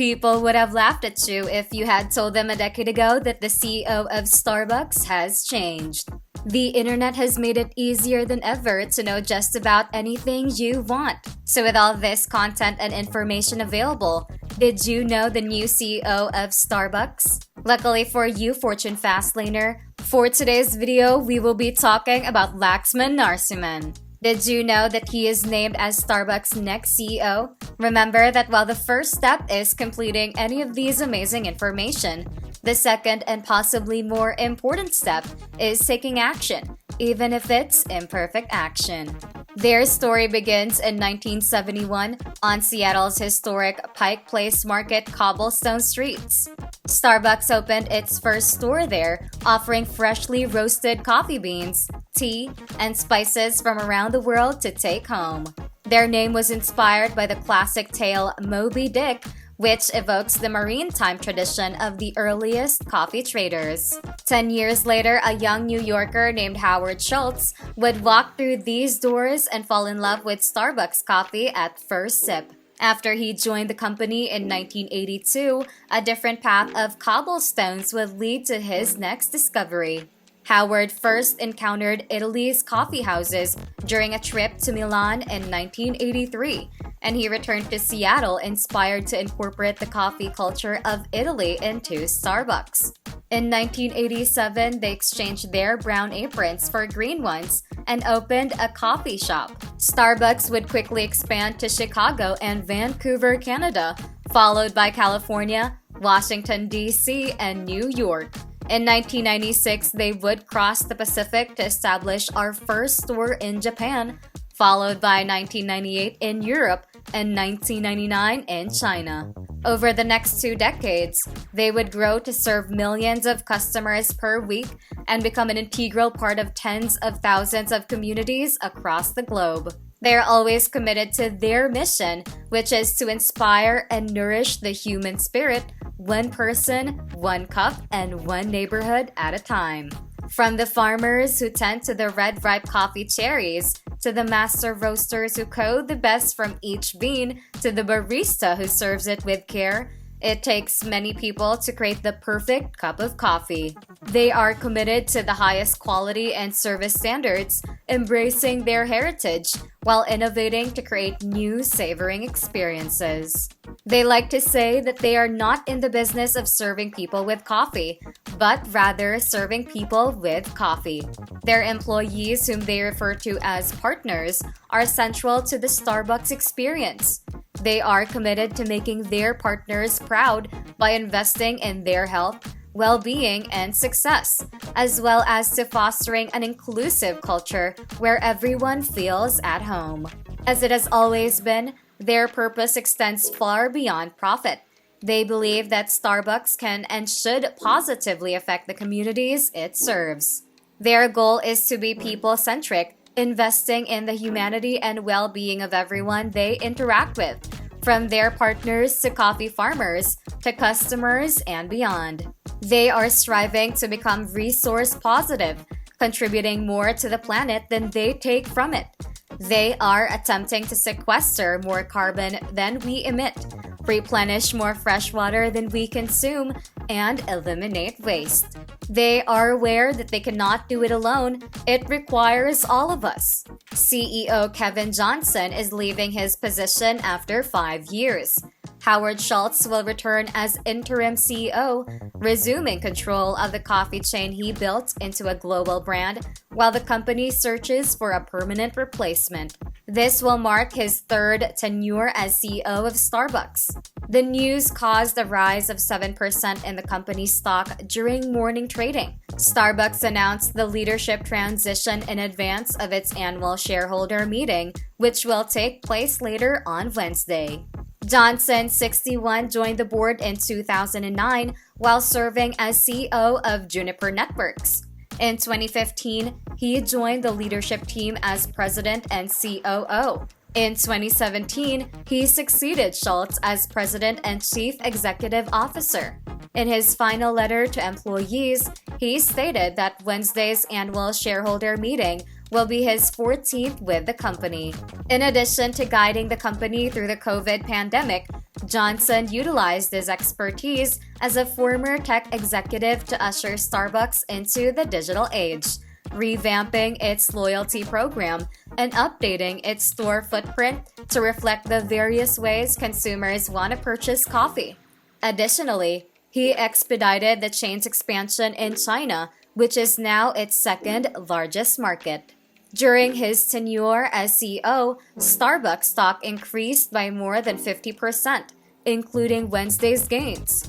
People would have laughed at you if you had told them a decade ago that the CEO of Starbucks has changed. The internet has made it easier than ever to know just about anything you want. So with all this content and information available, did you know the new CEO of Starbucks? Luckily for you, Fortune Fastlaner, for today's video, we will be talking about LAxman Narasimhan. Did you know that he is named as Starbucks' next CEO? Remember that while the first step is completing any of these amazing information, the second and possibly more important step is taking action, even if it's imperfect action. Their story begins in 1971 on Seattle's historic Pike Place Market cobblestone streets. Starbucks opened its first store there, offering freshly roasted coffee beans, tea, and spices from around the world to take home. Their name was inspired by the classic tale Moby Dick, which evokes the maritime tradition of the earliest coffee traders. 10 years later, a young New Yorker named Howard Schultz would walk through these doors and fall in love with Starbucks coffee at first sip. After he joined the company in 1982, a different path of cobblestones would lead to his next discovery. Howard first encountered Italy's coffee houses during a trip to Milan in 1983, and he returned to Seattle inspired to incorporate the coffee culture of Italy into Starbucks. In 1987, they exchanged their brown aprons for green ones and opened a coffee shop. Starbucks would quickly expand to Chicago and Vancouver, Canada, followed by California, Washington, D.C., and New York. In 1996, they would cross the Pacific to establish our first store in Japan, followed by 1998 in Europe and 1999 in China. Over the next 2 decades, they would grow to serve millions of customers per week and become an integral part of tens of thousands of communities across the globe. They are always committed to their mission, which is to inspire and nourish the human spirit, one person, one cup, and one neighborhood at a time. From the farmers who tend to the red ripe coffee cherries, to the master roasters who code the best from each bean, to the barista who serves it with care, it takes many people to create the perfect cup of coffee. They are committed to the highest quality and service standards, embracing their heritage while innovating to create new savoring experiences. They like to say that they are not in the business of serving people with coffee, but rather serving people with coffee. Their employees, whom they refer to as partners, are central to the Starbucks experience. They are committed to making their partners proud by investing in their health, well-being, and success, as well as to fostering an inclusive culture where everyone feels at home. As it has always been, their purpose extends far beyond profit. They believe that Starbucks can and should positively affect the communities it serves. Their goal is to be people-centric, investing in the humanity and well-being of everyone they interact with, from their partners to coffee farmers to customers and beyond. They are striving to become resource positive, contributing more to the planet than they take from it. They are attempting to sequester more carbon than we emit, replenish more fresh water than we consume, and eliminate waste. They are aware that they cannot do it alone. It requires all of us. CEO Kevin Johnson is leaving his position after 5 years. Howard Schultz will return as interim CEO, resuming control of the coffee chain he built into a global brand, while the company searches for a permanent replacement. This will mark his 3rd tenure as CEO of Starbucks. The news caused a rise of 7% in the company's stock during morning trading. Starbucks announced the leadership transition in advance of its annual shareholder meeting, which will take place later on Wednesday. Johnson, 61, joined the board in 2009 while serving as CEO of Juniper Networks. In 2015, he joined the leadership team as president and COO. In 2017, he succeeded Schultz as president and chief executive officer. In his final letter to employees, he stated that Wednesday's annual shareholder meeting will be his 14th with the company. In addition to guiding the company through the COVID pandemic, Johnson utilized his expertise as a former tech executive to usher Starbucks into the digital age, revamping its loyalty program and updating its store footprint to reflect the various ways consumers want to purchase coffee. Additionally, he expedited the chain's expansion in China, which is now its second largest market. During his tenure as CEO, Starbucks stock increased by more than 50%, including Wednesday's gains.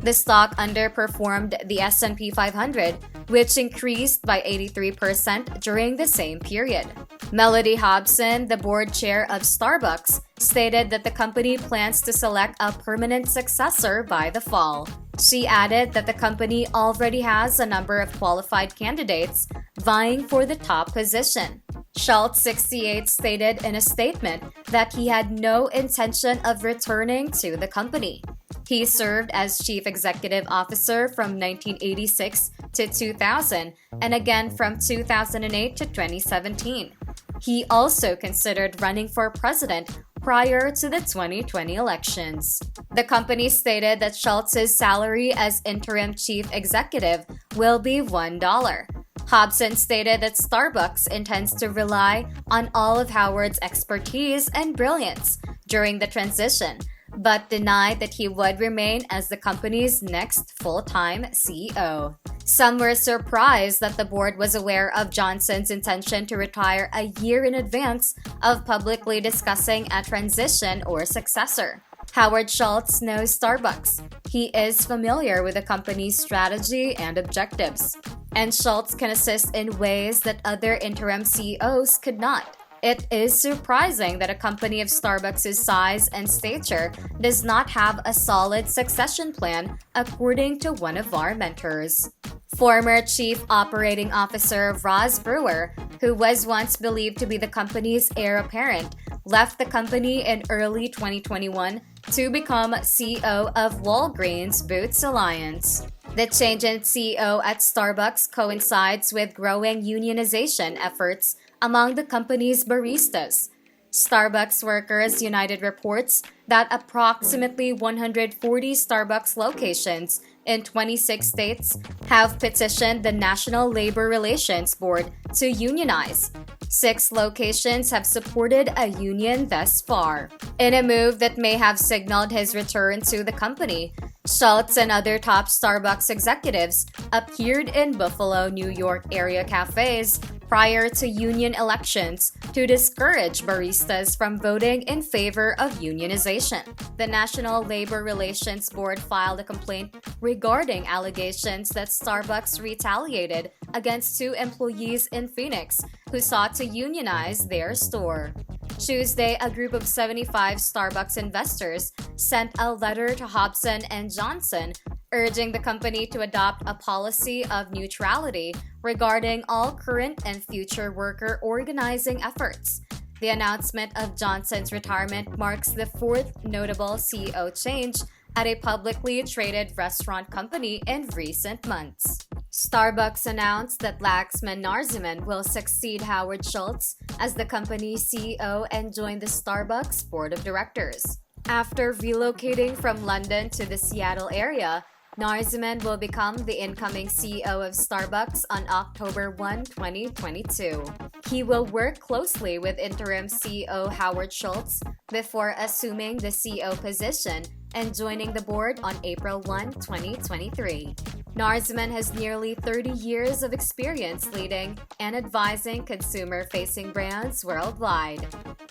The stock underperformed the S&P 500, which increased by 83% during the same period. Melody Hobson, the board chair of Starbucks, stated that the company plans to select a permanent successor by the fall. She added that the company already has a number of qualified candidates vying for the top position. Schultz, 68, stated in a statement that he had no intention of returning to the company. He served as chief executive officer from 1986 to 2000 and again from 2008 to 2017. He also considered running for president prior to the 2020 elections. The company stated that Schultz's salary as interim chief executive will be $1. Hobson stated that Starbucks intends to rely on all of Howard's expertise and brilliance during the transition, but denied that he would remain as the company's next full-time CEO. Some were surprised that the board was aware of Johnson's intention to retire a year in advance of publicly discussing a transition or successor. Howard Schultz knows Starbucks. He is familiar with the company's strategy and objectives, and Schultz can assist in ways that other interim CEOs could not. It is surprising that a company of Starbucks' size and stature does not have a solid succession plan, according to one of our mentors. Former Chief Operating Officer Roz Brewer, who was once believed to be the company's heir apparent, left the company in early 2021 to become CEO of Walgreens Boots Alliance. The change in CEO at Starbucks coincides with growing unionization efforts among the company's baristas. Starbucks Workers United reports that approximately 140 Starbucks locations in 26 states have petitioned the National Labor Relations Board to unionize. 6 locations have supported a union thus far. In a move that may have signaled his return to the company, Schultz and other top Starbucks executives appeared in Buffalo, New York area cafes prior to union elections to discourage baristas from voting in favor of unionization. The National Labor Relations Board filed a complaint regarding allegations that Starbucks retaliated against 2 employees in Phoenix who sought to unionize their store. Tuesday, a group of 75 Starbucks investors sent a letter to Hobson and Johnson urging the company to adopt a policy of neutrality regarding all current and future worker organizing efforts. The announcement of Johnson's retirement marks the 4th notable CEO change at a publicly traded restaurant company in recent months. Starbucks announced that LAxman Narasimhan will succeed Howard Schultz as the company's CEO and join the Starbucks board of directors. After relocating from London to the Seattle area, Narasimhan will become the incoming CEO of Starbucks on October 1, 2022. He will work closely with interim CEO Howard Schultz before assuming the CEO position and joining the board on April 1, 2023. Narasimhan has nearly 30 years of experience leading and advising consumer-facing brands worldwide.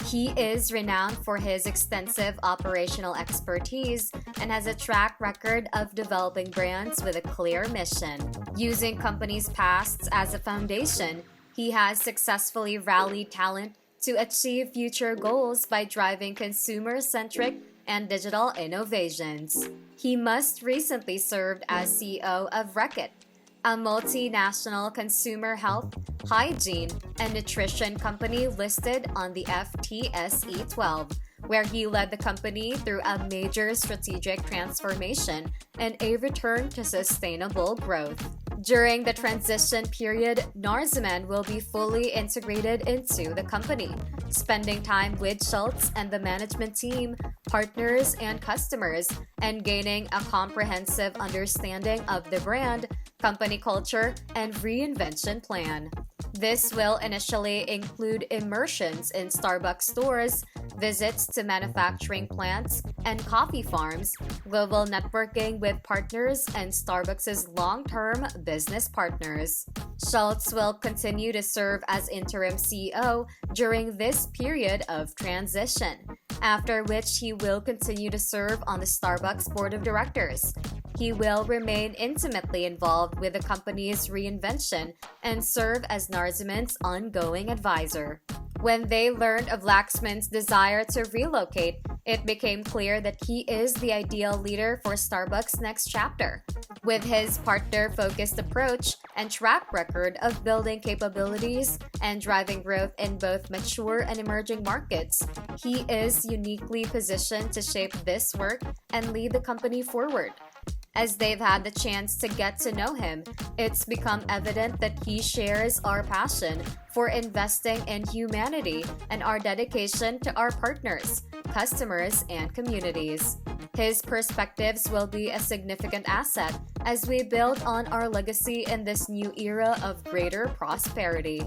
He is renowned for his extensive operational expertise and has a track record of developing brands with a clear mission. Using companies' pasts as a foundation, he has successfully rallied talent to achieve future goals by driving consumer-centric and digital innovations. He most recently served as CEO of Reckitt, a multinational consumer health, hygiene, and nutrition company listed on the FTSE 12, where he led the company through a major strategic transformation and a return to sustainable growth. During the transition period, Narasimhan will be fully integrated into the company, spending time with Schultz and the management team, partners, and customers, and gaining a comprehensive understanding of the brand, company culture, and reinvention plan. This will initially include immersions in Starbucks stores, visits to manufacturing plants and coffee farms, global networking with partners, and Starbucks' long-term business partners. Schultz will continue to serve as interim CEO during this period of transition, after which he will continue to serve on the Starbucks board of directors. He will remain intimately involved with the company's reinvention and serve as Narasimhan's ongoing advisor. When they learned of LAxman's desire to relocate, it became clear that he is the ideal leader for Starbucks' next chapter. With his partner-focused approach and track record of building capabilities and driving growth in both mature and emerging markets, he is uniquely positioned to shape this work and lead the company forward. As they've had the chance to get to know him, it's become evident that he shares our passion for investing in humanity and our dedication to our partners, customers, and communities. His perspectives will be a significant asset as we build on our legacy in this new era of greater prosperity.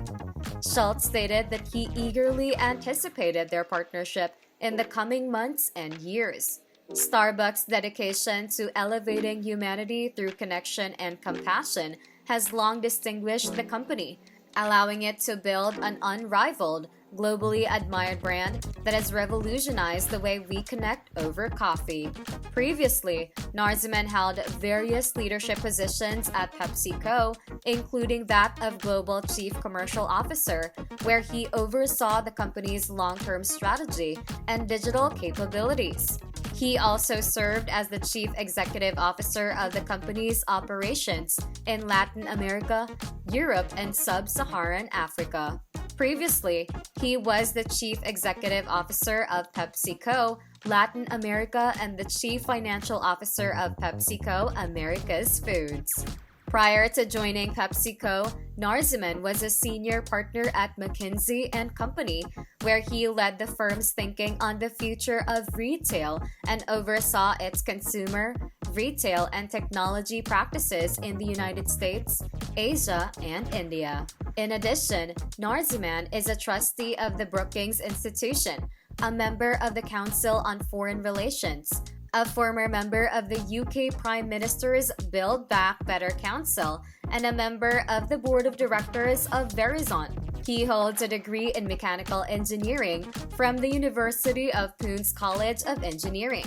Schultz stated that he eagerly anticipated their partnership in the coming months and years. Starbucks' dedication to elevating humanity through connection and compassion has long distinguished the company, allowing it to build an unrivaled, globally admired brand that has revolutionized the way we connect over coffee. Previously, Narasimhan held various leadership positions at PepsiCo, including that of Global Chief Commercial Officer, where he oversaw the company's long-term strategy and digital capabilities. He also served as the Chief Executive Officer of the company's operations in Latin America, Europe, and Sub-Saharan Africa. Previously, he was the Chief Executive Officer of PepsiCo, Latin America, and the Chief Financial Officer of PepsiCo Americas Foods. Prior to joining PepsiCo, Narasimhan was a senior partner at McKinsey & Company, where he led the firm's thinking on the future of retail and oversaw its consumer, retail, and technology practices in the United States, Asia, and India. In addition, Narasimhan is a trustee of the Brookings Institution, a member of the Council on Foreign Relations, a former member of the UK Prime Minister's Build Back Better Council, and a member of the board of directors of Verizon. He holds a degree in mechanical engineering from the University of Pun's College of Engineering.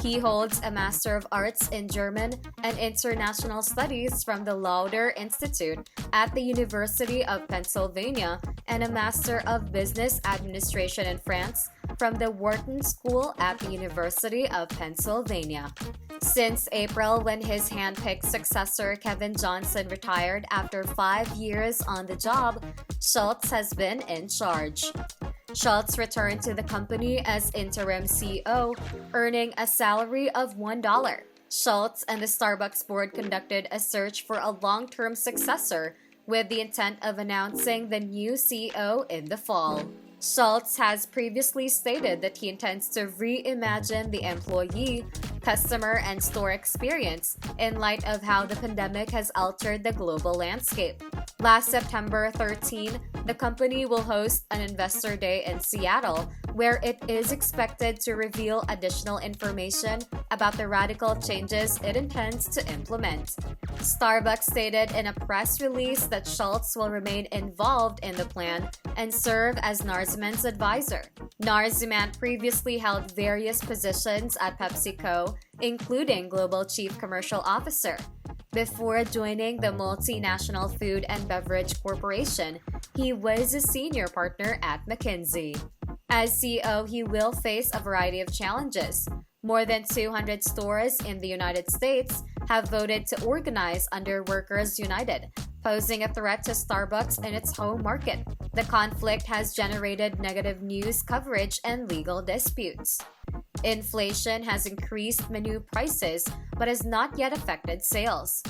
He holds a Master of Arts in German and International Studies from the Lauder Institute at the University of Pennsylvania and a Master of Business Administration in France from the Wharton School at the University of Pennsylvania. Since April, when his handpicked successor Kevin Johnson retired after 5 years on the job, Schultz has been in charge. Schultz returned to the company as interim CEO, earning a salary of $1. Schultz and the Starbucks board conducted a search for a long-term successor with the intent of announcing the new CEO in the fall. Schultz has previously stated that he intends to reimagine the employee, customer, and store experience in light of how the pandemic has altered the global landscape. Last September 13, the company will host an investor day in Seattle, where it is expected to reveal additional information about the radical changes it intends to implement. Starbucks stated in a press release that Schultz will remain involved in the plan and serve as Narasimhan's advisor. Narasimhan previously held various positions at PepsiCo, including Global Chief Commercial Officer. Before joining the multinational food and beverage corporation, he was a senior partner at McKinsey. As CEO, he will face a variety of challenges. More than 200 stores in the United States have voted to organize under Workers United, posing a threat to Starbucks in its home market. The conflict has generated negative news coverage and legal disputes. Inflation has increased menu prices but has not yet affected sales.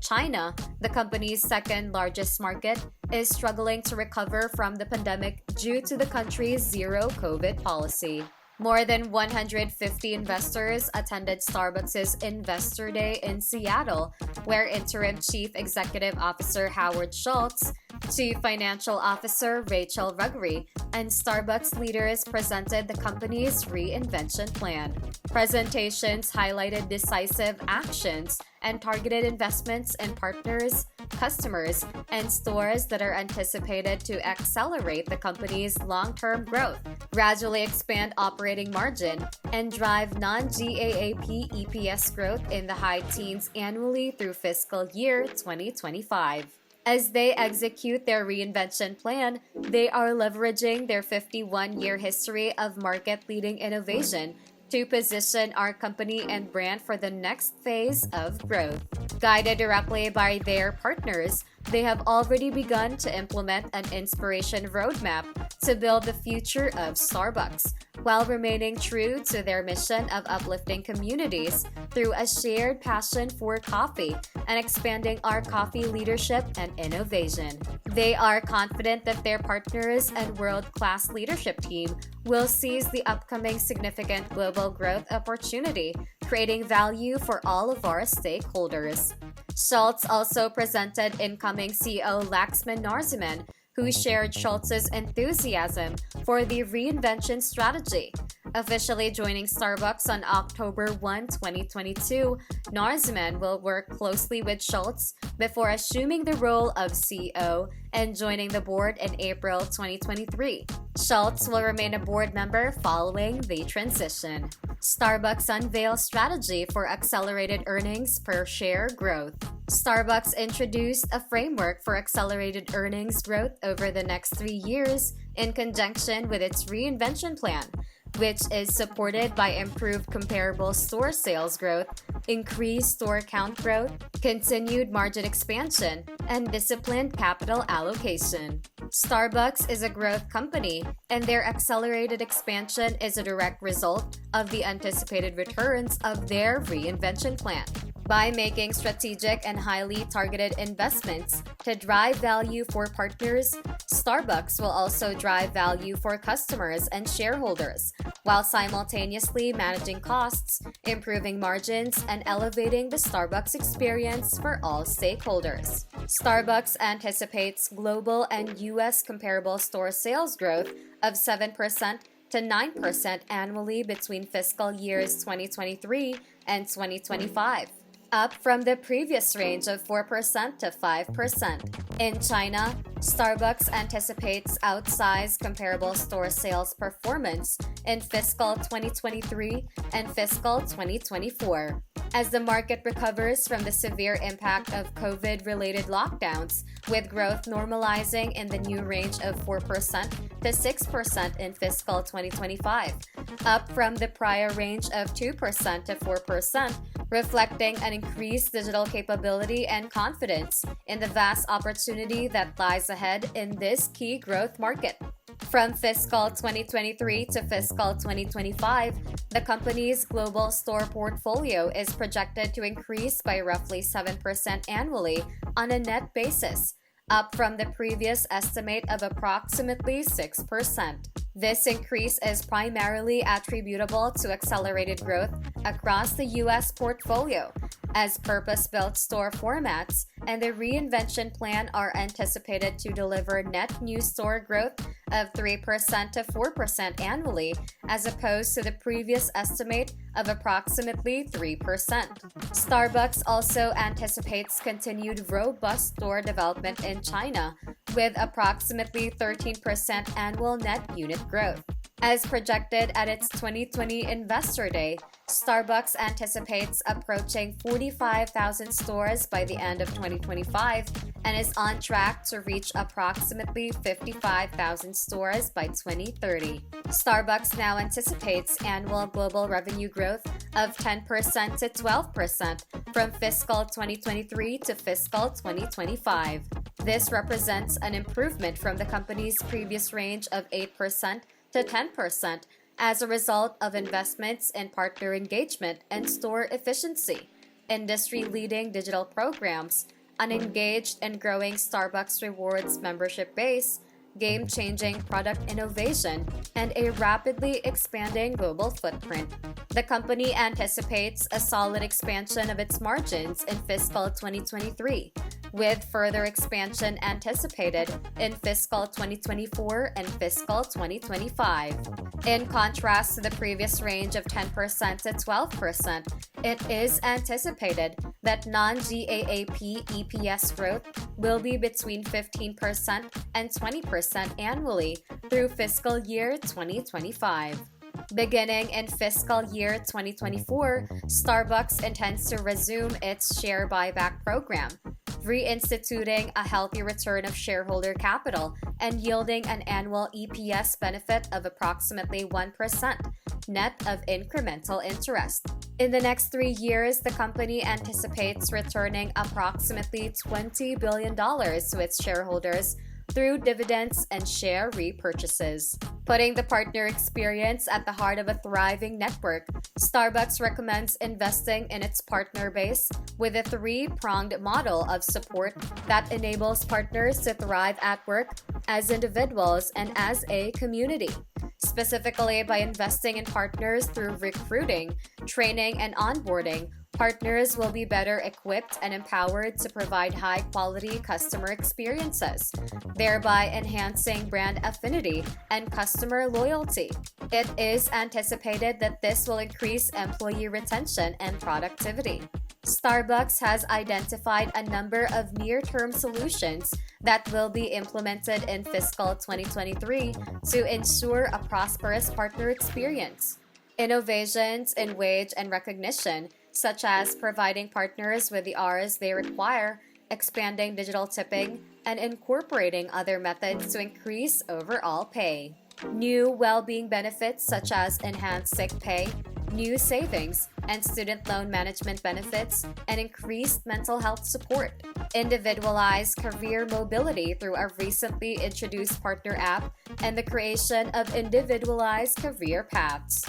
China, the company's second largest market, is struggling to recover from the pandemic due to the country's zero COVID policy. More than 150 investors attended Starbucks' Investor Day in Seattle, where Interim Chief Executive Officer Howard Schultz, Chief Financial Officer Rachel Ruggery, and Starbucks leaders presented the company's reinvention plan. Presentations highlighted decisive actions and targeted investments in partners, customers, and stores that are anticipated to accelerate the company's long-term growth, gradually expand operating margin, and drive non-GAAP EPS growth in the high teens annually through fiscal year 2025. As they execute their reinvention plan, they are leveraging their 51-year history of market-leading innovation to position our company and brand for the next phase of growth. Guided directly by their partners, they have already begun to implement an inspiration roadmap to build the future of Starbucks, while remaining true to their mission of uplifting communities through a shared passion for coffee and expanding our coffee leadership and innovation. They are confident that their partners and world-class leadership team will seize the upcoming significant global growth opportunity, creating value for all of our stakeholders. Schultz also presented incoming CEO LAxman Narasimhan, who shared Schultz's enthusiasm for the reinvention strategy. Officially joining Starbucks on October 1, 2022, Narasimhan will work closely with Schultz before assuming the role of CEO and joining the board in April 2023. Schultz will remain a board member following the transition. Starbucks unveils strategy for accelerated earnings per share growth. Starbucks introduced a framework for accelerated earnings growth over the next 3 years in conjunction with its reinvention plan, which is supported by improved comparable store sales growth, increased store count growth, continued margin expansion, and disciplined capital allocation. Starbucks is a growth company, and their accelerated expansion is a direct result of the anticipated returns of their reinvention plan. By making strategic and highly targeted investments to drive value for partners, Starbucks will also drive value for customers and shareholders, while simultaneously managing costs, improving margins, and elevating the Starbucks experience for all stakeholders. Starbucks anticipates global and U.S. comparable store sales growth of 7% to 9% annually between fiscal years 2023 and 2025. Up from the previous range of 4% to 5%. In China, Starbucks anticipates outsized comparable store sales performance in fiscal 2023 and fiscal 2024. As the market recovers from the severe impact of COVID-related lockdowns, with growth normalizing in the new range of 4% to 6% in fiscal 2025, up from the prior range of 2% to 4%, reflecting an increased digital capability and confidence in the vast opportunity that lies ahead in this key growth market. From fiscal 2023 to fiscal 2025, the company's global store portfolio is projected to increase by roughly 7% annually on a net basis, up from the previous estimate of approximately 6%. This increase is primarily attributable to accelerated growth across the U.S. portfolio, as purpose-built store formats and the reinvention plan are anticipated to deliver net new store growth of 3% to 4% annually, as opposed to the previous estimate of approximately 3%. Starbucks also anticipates continued robust store development in China, with approximately 13% annual net unit growth. As projected at its 2020 Investor Day, Starbucks anticipates approaching 45,000 stores by the end of 2025 and is on track to reach approximately 55,000 stores by 2030. Starbucks now anticipates annual global revenue growth of 10% to 12% from fiscal 2023 to fiscal 2025. This represents an improvement from the company's previous range of 8% to 10% as a result of investments in partner engagement and store efficiency, industry-leading digital programs, an engaged and growing Starbucks Rewards membership base, game-changing product innovation, and a rapidly expanding global footprint. The company anticipates a solid expansion of its margins in fiscal 2023, with further expansion anticipated in fiscal 2024 and fiscal 2025. In contrast to the previous range of 10% to 12%, it is anticipated that non-GAAP EPS growth will be between 15% and 20% annually through fiscal year 2025. Beginning in fiscal year 2024, Starbucks intends to resume its share buyback program, reinstituting a healthy return of shareholder capital and yielding an annual EPS benefit of approximately 1%, net of incremental interest. In the next 3 years, the company anticipates returning approximately $20 billion to its shareholders through dividends and share repurchases. Putting the partner experience at the heart of a thriving network, Starbucks recommends investing in its partner base with a three-pronged model of support that enables partners to thrive at work, as individuals, and as a community. Specifically, by investing in partners through recruiting, training, and onboarding, partners will be better equipped and empowered to provide high-quality customer experiences, thereby enhancing brand affinity and customer loyalty. It is anticipated that this will increase employee retention and productivity. Starbucks has identified a number of near-term solutions that will be implemented in fiscal 2023 to ensure a prosperous partner experience. Innovations in wage and recognition, such as providing partners with the hours they require, expanding digital tipping, and incorporating other methods to increase overall pay. New well-being benefits such as enhanced sick pay, new savings, and student loan management benefits, and increased mental health support. Individualized career mobility through a recently introduced partner app, and the creation of individualized career paths.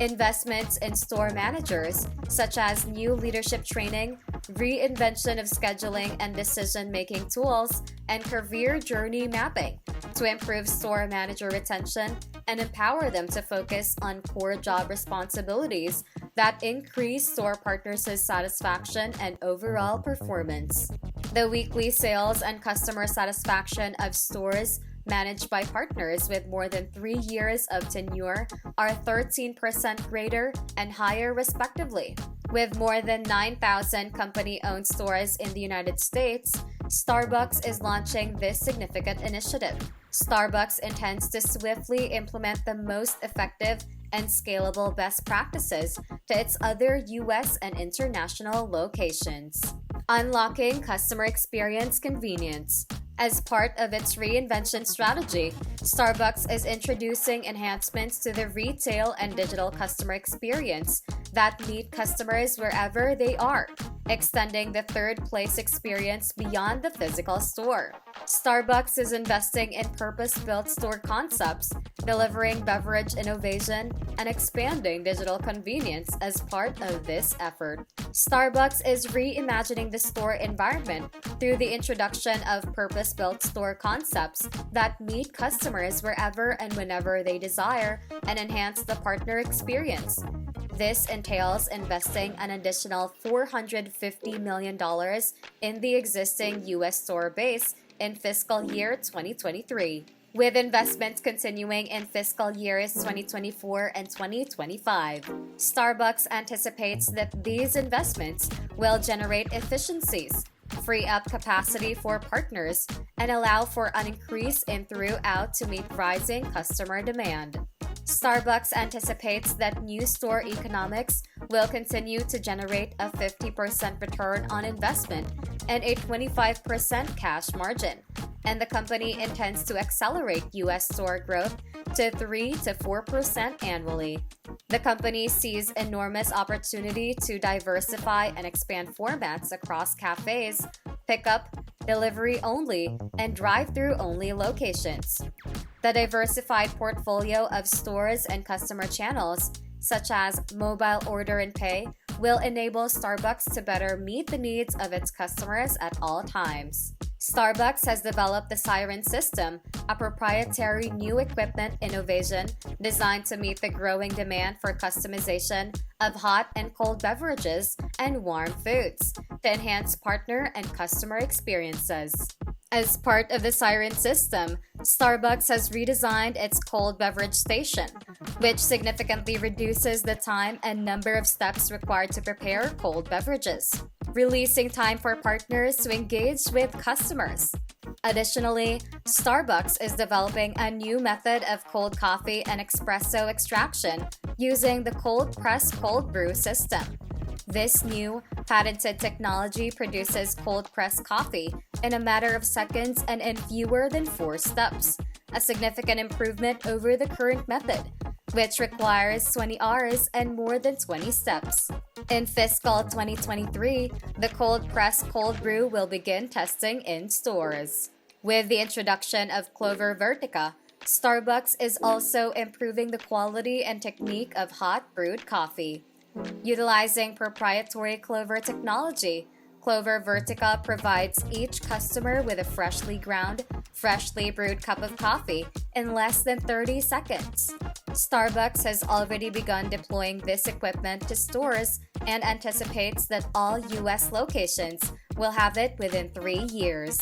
Investments in store managers, such as new leadership training, reinvention of scheduling and decision-making tools, and career journey mapping to improve store manager retention and empower them to focus on core job responsibilities that increase store partners' satisfaction and overall performance. The weekly sales and customer satisfaction of stores managed by partners with more than 3 years of tenure are 13% greater and higher respectively. With more than 9,000 company-owned stores in the United States, Starbucks is launching this significant initiative. Starbucks intends to swiftly implement the most effective and scalable best practices to its other U.S. and international locations. Unlocking customer experience convenience. As part of its reinvention strategy, Starbucks is introducing enhancements to the retail and digital customer experience that meet customers wherever they are, extending the third place experience beyond the physical store. Starbucks is investing in purpose-built store concepts, delivering beverage innovation, and expanding digital convenience as part of this effort. Starbucks is reimagining the store environment through the introduction of purpose-built store concepts that meet customers wherever and whenever they desire and enhance the partner experience. This entails investing an additional $450 million in the existing U.S. store base in fiscal year 2023, with investments continuing in fiscal years 2024 and 2025. Starbucks anticipates that these investments will generate efficiencies, free up capacity for partners, and allow for an increase in throughput to meet rising customer demand. Starbucks anticipates that new store economics will continue to generate a 50% return on investment and a 25% cash margin, and the company intends to accelerate U.S. store growth to 3 to 4% annually. The company sees enormous opportunity to diversify and expand formats across cafes, pickup, delivery only, and drive-through only locations. The diversified portfolio of stores and customer channels, such as mobile order and pay, will enable Starbucks to better meet the needs of its customers at all times. Starbucks has developed the Siren System, a proprietary new equipment innovation designed to meet the growing demand for customization of hot and cold beverages and warm foods to enhance partner and customer experiences. As part of the Siren System, Starbucks has redesigned its cold beverage station, which significantly reduces the time and number of steps required to prepare cold beverages, releasing time for partners to engage with customers. Additionally, Starbucks is developing a new method of cold coffee and espresso extraction using the cold press cold brew system. This new, patented technology produces cold pressed coffee in a matter of seconds and in fewer than 4 steps, a significant improvement over the current method, which requires 20 hours and more than 20 steps. In fiscal 2023, the cold pressed cold brew will begin testing in stores. With the introduction of Clover Vertica, Starbucks is also improving the quality and technique of hot brewed coffee. Utilizing proprietary Clover technology, Clover Vertica provides each customer with a freshly ground, freshly brewed cup of coffee in less than 30 seconds. Starbucks has already begun deploying this equipment to stores and anticipates that all U.S. locations will have it within 3 years.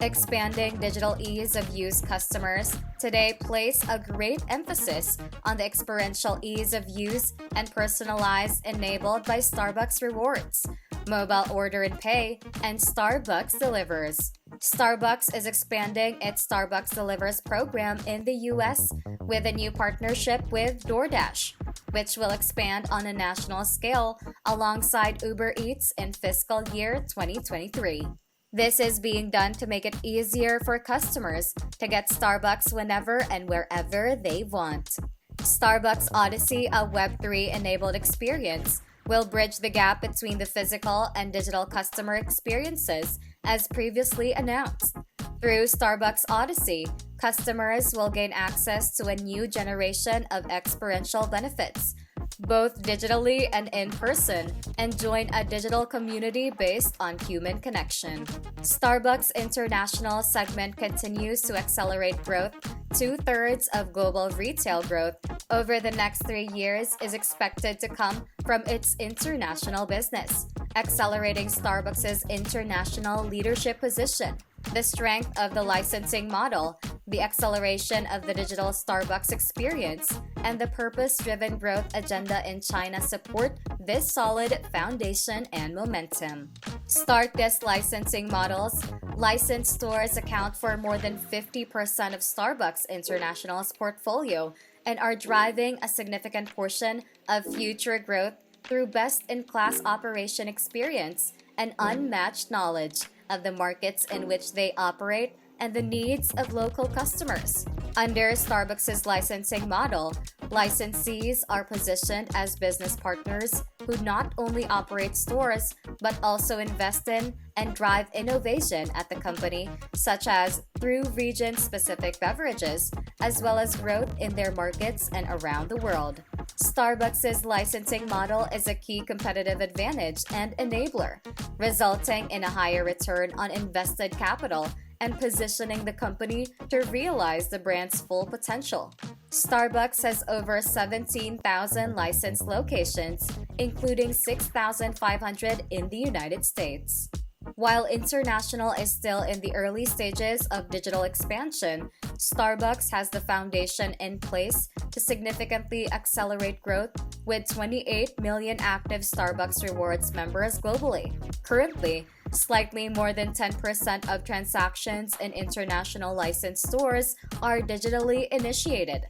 Expanding digital ease of use, customers today place a great emphasis on the experiential ease of use and personalized enabled by Starbucks Rewards, Mobile Order and Pay, and Starbucks Delivers. Starbucks is expanding its Starbucks Delivers program in the U.S. with a new partnership with DoorDash, which will expand on a national scale alongside Uber Eats in fiscal year 2023. This is being done to make it easier for customers to get Starbucks whenever and wherever they want. Starbucks Odyssey, a Web3-enabled experience, will bridge the gap between the physical and digital customer experiences, as previously announced. Through Starbucks Odyssey, customers will gain access to a new generation of experiential benefits, both digitally and in person, and join a digital community based on human connection. Starbucks International segment continues to accelerate growth. 2/3 of global retail growth over the next 3 years is expected to come from its international business, accelerating Starbucks' international leadership position. The strength of the licensing model, the acceleration of the digital Starbucks experience, and the purpose-driven growth agenda in China support this solid foundation and momentum. Starbucks licensing models. Licensed stores account for more than 50% of Starbucks International's portfolio and are driving a significant portion of future growth through best-in-class operation experience and unmatched knowledge of the markets in which they operate and the needs of local customers. Under Starbucks' licensing model, licensees are positioned as business partners who not only operate stores but also invest in and drive innovation at the company, such as through region-specific beverages, as well as growth in their markets and around the world. Starbucks' licensing model is a key competitive advantage and enabler, resulting in a higher return on invested capital and positioning the company to realize the brand's full potential. Starbucks has over 17,000 licensed locations, including 6,500 in the United States. While international is still in the early stages of digital expansion, Starbucks has the foundation in place to significantly accelerate growth with 28 million active Starbucks Rewards members globally. Currently, slightly more than 10% of transactions in international licensed stores are digitally initiated.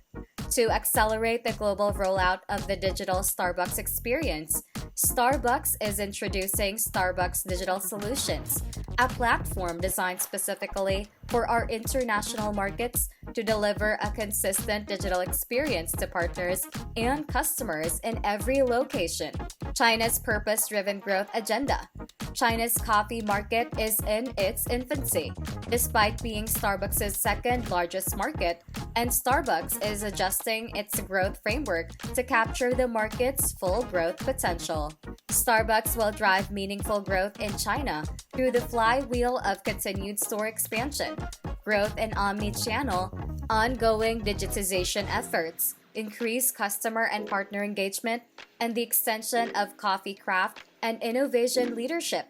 To accelerate the global rollout of the digital Starbucks experience, Starbucks is introducing Starbucks Digital Solutions, a platform designed specifically for our international markets to deliver a consistent digital experience to partners and customers in every location. China's purpose-driven growth agenda. China's coffee market is in its infancy, despite being Starbucks' second largest market, and Starbucks is adjusting its growth framework to capture the market's full growth potential. Starbucks will drive meaningful growth in China through the flywheel of continued store expansion, growth in omni-channel, ongoing digitization efforts, increased customer and partner engagement, and the extension of coffee craft and innovation leadership.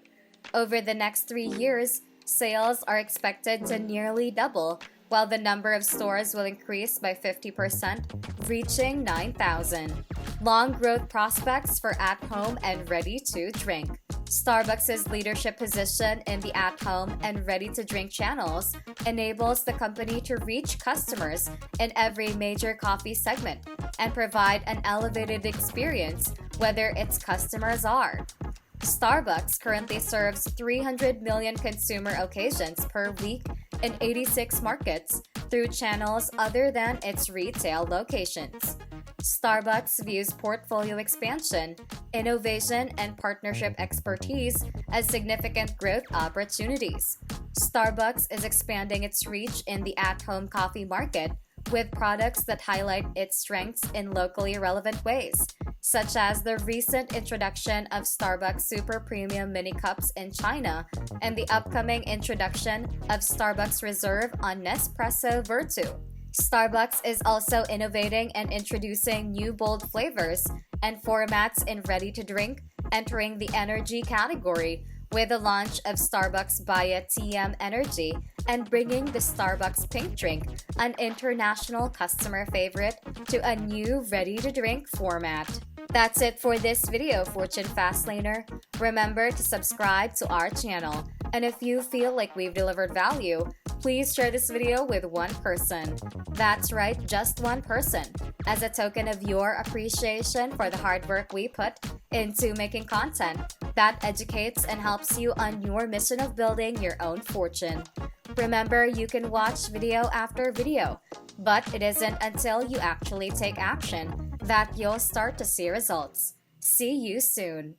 Over the next 3 years, sales are expected to nearly double, while the number of stores will increase by 50%, reaching 9,000. Long growth prospects for at-home and ready-to-drink. Starbucks' leadership position in the at-home and ready-to-drink channels enables the company to reach customers in every major coffee segment and provide an elevated experience whether its customers are. Starbucks currently serves 300 million consumer occasions per week in 86 markets through channels other than its retail locations. Starbucks views portfolio expansion, innovation, and partnership expertise as significant growth opportunities. Starbucks is expanding its reach in the at-home coffee market with products that highlight its strengths in locally relevant ways, such as the recent introduction of Starbucks Super Premium Mini Cups in China and the upcoming introduction of Starbucks Reserve on Nespresso Virtu. Starbucks is also innovating and introducing new bold flavors and formats in ready-to-drink, entering the energy category with the launch of Starbucks Baya TM Energy and bringing the Starbucks Pink Drink, an international customer favorite, to a new ready-to-drink format. That's it for this video, Fortune Fastlaner. Remember to subscribe to our channel. And if you feel like we've delivered value, please share this video with one person. That's right, just one person, as a token of your appreciation for the hard work we put into making content that educates and helps you on your mission of building your own fortune. Remember, you can watch video after video, but it isn't until you actually take action that you'll start to see results. See you soon.